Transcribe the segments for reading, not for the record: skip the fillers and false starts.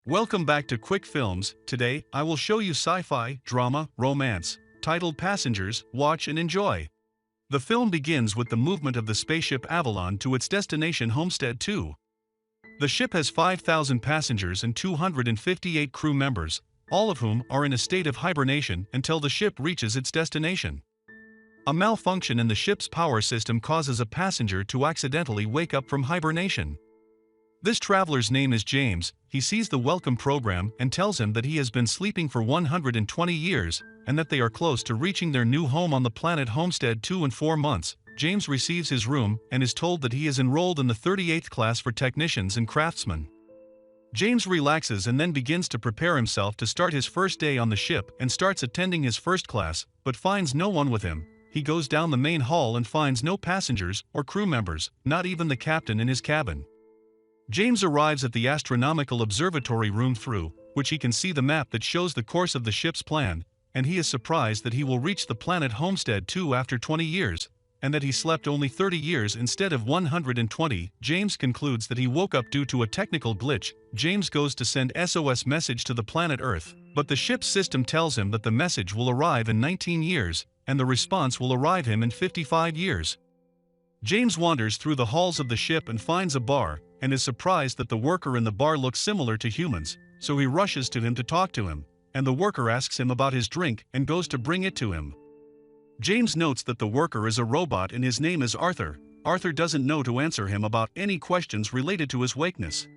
Welcome back to Quick Films. Today, I will show you sci-fi, drama, romance, titled Passengers. Watch and enjoy. The film begins with the movement of the spaceship Avalon to its destination Homestead 2. The ship has 5,000 passengers and 258 crew members, all of whom are in a state of hibernation until the ship reaches its destination. A malfunction in the ship's power system causes a passenger to accidentally wake up from hibernation. This traveler's name is James. He sees the welcome program and tells him that he has been sleeping for 120 years, and that they are close to reaching their new home on the planet Homestead 2 in 4 months. James receives his room and is told that he is enrolled in the 38th class for technicians and craftsmen. James relaxes and then begins to prepare himself to start his first day on the ship and starts attending his first class, but finds no one with him. He goes down the main hall and finds no passengers or crew members, not even the captain in his cabin. James arrives at the astronomical observatory room through which he can see the map that shows the course of the ship's plan, and he is surprised that he will reach the planet Homestead 2 after 20 years, and that he slept only 30 years instead of 120. James concludes that he woke up due to a technical glitch. James goes to send SOS message to the planet Earth, but the ship's system tells him that the message will arrive in 19 years, and the response will arrive him in 55 years. James wanders through the halls of the ship and finds a bar, and is surprised that the worker in the bar looks similar to humans, so he rushes to him to talk to him, and the worker asks him about his drink and goes to bring it to him. James notes that the worker is a robot and his name is Arthur. Arthur doesn't know to answer him about any questions related to his wakeness.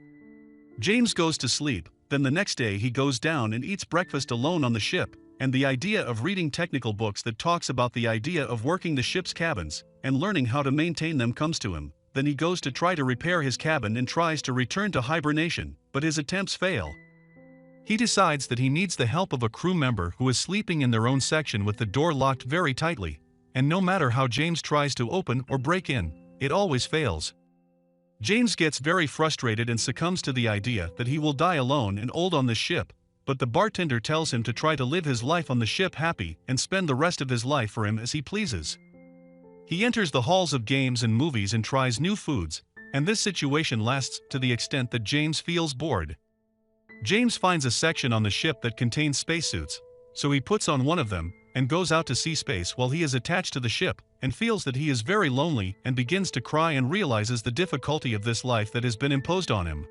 James goes to sleep, then the next day he goes down and eats breakfast alone on the ship, and the idea of reading technical books that talks about the idea of working the ship's cabins and learning how to maintain them comes to him. Then he goes to try to repair his cabin and tries to return to hibernation, but his attempts fail. He decides that he needs the help of a crew member who is sleeping in their own section with the door locked very tightly, and no matter how James tries to open or break in, it always fails. James gets very frustrated and succumbs to the idea that he will die alone and old on this ship, but the bartender tells him to try to live his life on the ship happy and spend the rest of his life for him as he pleases. He enters the halls of games and movies and tries new foods, and this situation lasts to the extent that James feels bored. James finds a section on the ship that contains spacesuits, so he puts on one of them and goes out to see space while he is attached to the ship, and feels that he is very lonely and begins to cry and realizes the difficulty of this life that has been imposed on him.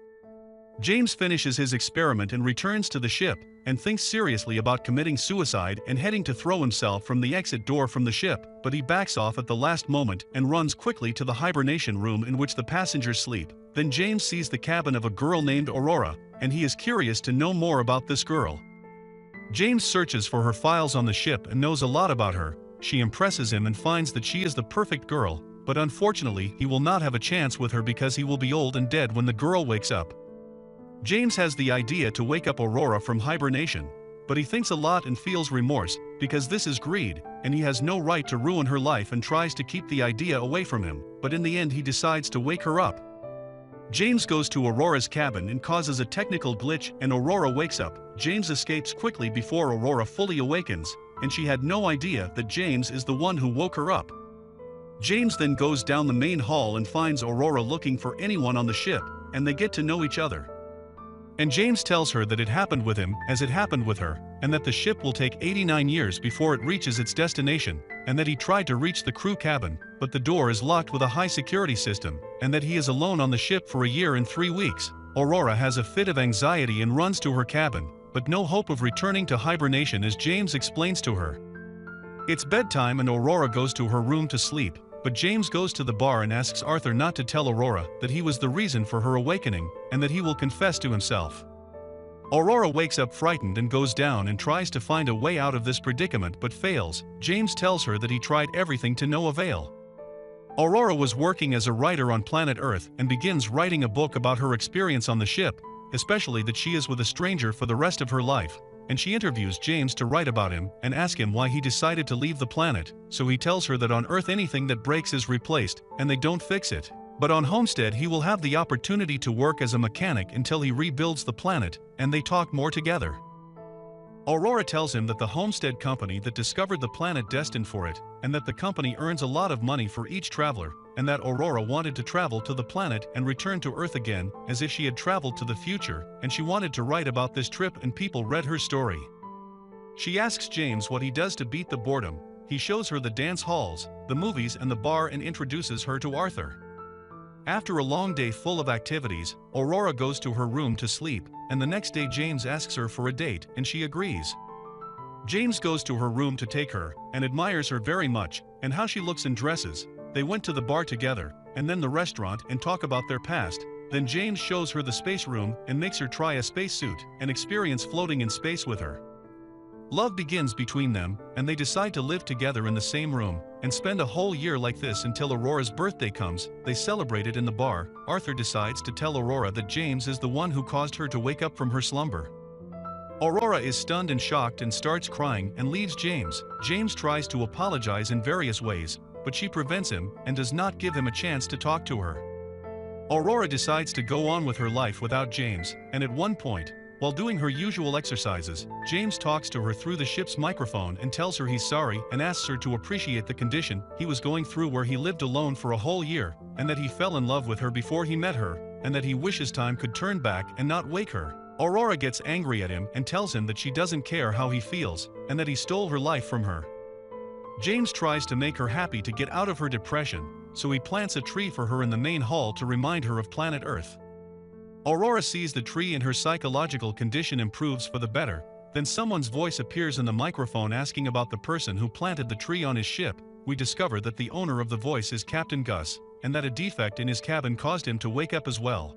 James finishes his experiment and returns to the ship, and thinks seriously about committing suicide and heading to throw himself from the exit door from the ship, but he backs off at the last moment and runs quickly to the hibernation room in which the passengers sleep. Then James sees the cabin of a girl named Aurora, and he is curious to know more about this girl. James searches for her files on the ship and knows a lot about her. She impresses him and finds that she is the perfect girl, but unfortunately he will not have a chance with her because he will be old and dead when the girl wakes up. James has the idea to wake up Aurora from hibernation, but he thinks a lot and feels remorse, because this is greed, and he has no right to ruin her life and tries to keep the idea away from him, but in the end he decides to wake her up. James goes to Aurora's cabin and causes a technical glitch and Aurora wakes up. James escapes quickly before Aurora fully awakens, and she had no idea that James is the one who woke her up. James then goes down the main hall and finds Aurora looking for anyone on the ship, and they get to know each other. And James tells her that it happened with him as it happened with her, and that the ship will take 89 years before it reaches its destination, and that he tried to reach the crew cabin, but the door is locked with a high security system, and that he is alone on the ship for a year and 3 weeks. Aurora has a fit of anxiety and runs to her cabin, but no hope of returning to hibernation as James explains to her. It's bedtime and Aurora goes to her room to sleep, but James goes to the bar and asks Arthur not to tell Aurora that he was the reason for her awakening, and that he will confess to himself. Aurora wakes up frightened and goes down and tries to find a way out of this predicament but fails. James tells her that he tried everything to no avail. Aurora was working as a writer on planet Earth and begins writing a book about her experience on the ship, especially that she is with a stranger for the rest of her life, and she interviews James to write about him and ask him why he decided to leave the planet, so he tells her that on Earth anything that breaks is replaced, and they don't fix it. But on Homestead he will have the opportunity to work as a mechanic until he rebuilds the planet, and they talk more together. Aurora tells him that the Homestead company that discovered the planet destined for it, and that the company earns a lot of money for each traveler, and that Aurora wanted to travel to the planet and return to Earth again, as if she had traveled to the future, and she wanted to write about this trip and people read her story. She asks James what he does to beat the boredom. He shows her the dance halls, the movies and the bar and introduces her to Arthur. After a long day full of activities, Aurora goes to her room to sleep, and the next day James asks her for a date and she agrees. James goes to her room to take her, and admires her very much, and how she looks in dresses. They went to the bar together, and then the restaurant and talk about their past. Then James shows her the space room and makes her try a spacesuit and experience floating in space with her. Love begins between them, and they decide to live together in the same room, and spend a whole year like this until Aurora's birthday comes. They celebrate it in the bar. Arthur decides to tell Aurora that James is the one who caused her to wake up from her slumber. Aurora is stunned and shocked and starts crying and leaves James. James tries to apologize in various ways, but she prevents him and does not give him a chance to talk to her. Aurora decides to go on with her life without James, and at one point, while doing her usual exercises, James talks to her through the ship's microphone and tells her he's sorry and asks her to appreciate the condition he was going through where he lived alone for a whole year, and that he fell in love with her before he met her, and that he wishes time could turn back and not wake her. Aurora gets angry at him and tells him that she doesn't care how he feels, and that he stole her life from her. James tries to make her happy to get out of her depression, so he plants a tree for her in the main hall to remind her of planet Earth. Aurora sees the tree and her psychological condition improves for the better. Then someone's voice appears in the microphone asking about the person who planted the tree on his ship. We discover that the owner of the voice is Captain Gus, and that a defect in his cabin caused him to wake up as well.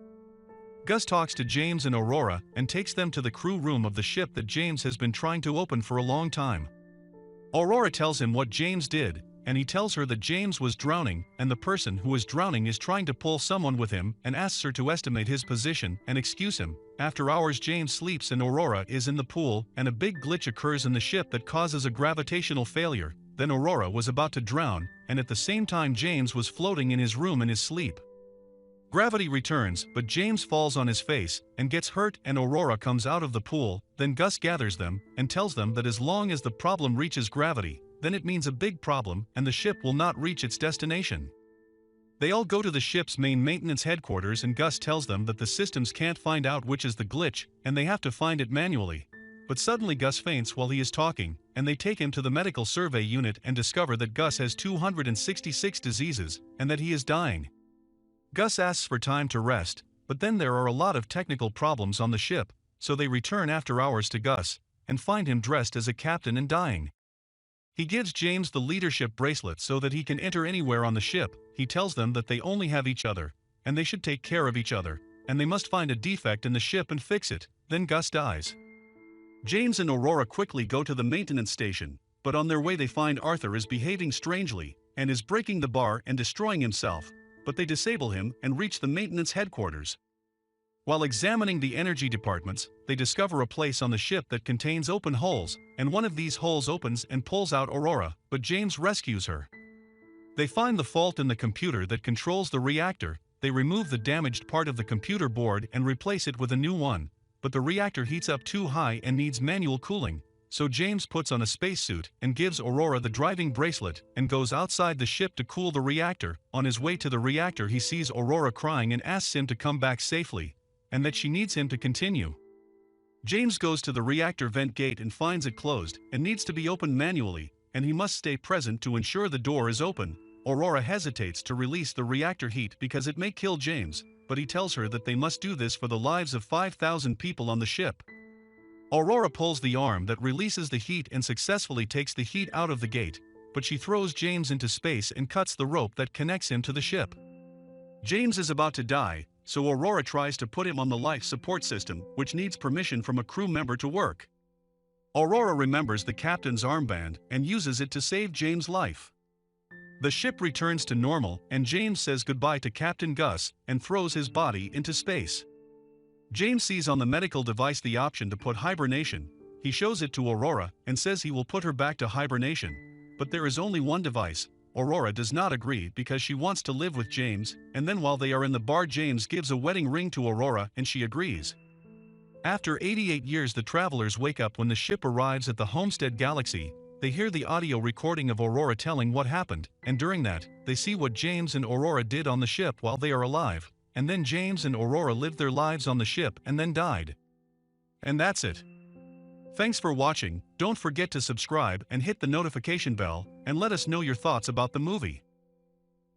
Gus talks to James and Aurora and takes them to the crew room of the ship that James has been trying to open for a long time. Aurora tells him what James did, and he tells her that James was drowning, and the person who is drowning is trying to pull someone with him, and asks her to estimate his position and excuse him. After hours, James sleeps and Aurora is in the pool, and a big glitch occurs in the ship that causes a gravitational failure. Then Aurora was about to drown, and at the same time James was floating in his room in his sleep. Gravity returns, but James falls on his face and gets hurt, and Aurora comes out of the pool. Then Gus gathers them and tells them that as long as the problem reaches gravity, then it means a big problem and the ship will not reach its destination. They all go to the ship's main maintenance headquarters, and Gus tells them that the systems can't find out which is the glitch and they have to find it manually. But suddenly Gus faints while he is talking, and they take him to the medical survey unit and discover that Gus has 266 diseases and that he is dying. Gus asks for time to rest, but then there are a lot of technical problems on the ship, so they return after hours to Gus and find him dressed as a captain and dying. He gives James the leadership bracelet so that he can enter anywhere on the ship. He tells them that they only have each other, and they should take care of each other, and they must find a defect in the ship and fix it. Then Gus dies. James and Aurora quickly go to the maintenance station, but on their way they find Arthur is behaving strangely and is breaking the bar and destroying himself. But they disable him and reach the maintenance headquarters. While examining the energy departments, they discover a place on the ship that contains open holes, and one of these holes opens and pulls out Aurora, but James rescues her. They find the fault in the computer that controls the reactor. They remove the damaged part of the computer board and replace it with a new one, but the reactor heats up too high and needs manual cooling. So James puts on a spacesuit and gives Aurora the driving bracelet and goes outside the ship to cool the reactor. On his way to the reactor, he sees Aurora crying and asks him to come back safely, and that she needs him to continue. James goes to the reactor vent gate and finds it closed and needs to be opened manually, and he must stay present to ensure the door is open. Aurora hesitates to release the reactor heat because it may kill James, but he tells her that they must do this for the lives of 5,000 people on the ship. Aurora pulls the arm that releases the heat and successfully takes the heat out of the gate, but she throws James into space and cuts the rope that connects him to the ship. James is about to die, so Aurora tries to put him on the life support system, which needs permission from a crew member to work. Aurora remembers the captain's armband and uses it to save James' life. The ship returns to normal, and James says goodbye to Captain Gus and throws his body into space. James sees on the medical device the option to put hibernation. He shows it to Aurora and says he will put her back to hibernation. But there is only one device. Aurora does not agree because she wants to live with James, and then while they are in the bar, James gives a wedding ring to Aurora and she agrees. After 88 years, the travelers wake up when the ship arrives at the Homestead Galaxy. they hear the audio recording of Aurora telling what happened, and during that, they see what James and Aurora did on the ship while they are alive, and then James and Aurora lived their lives on the ship and then died. And that's it. Thanks for watching. Don't forget to subscribe and hit the notification bell, and let us know your thoughts about the movie.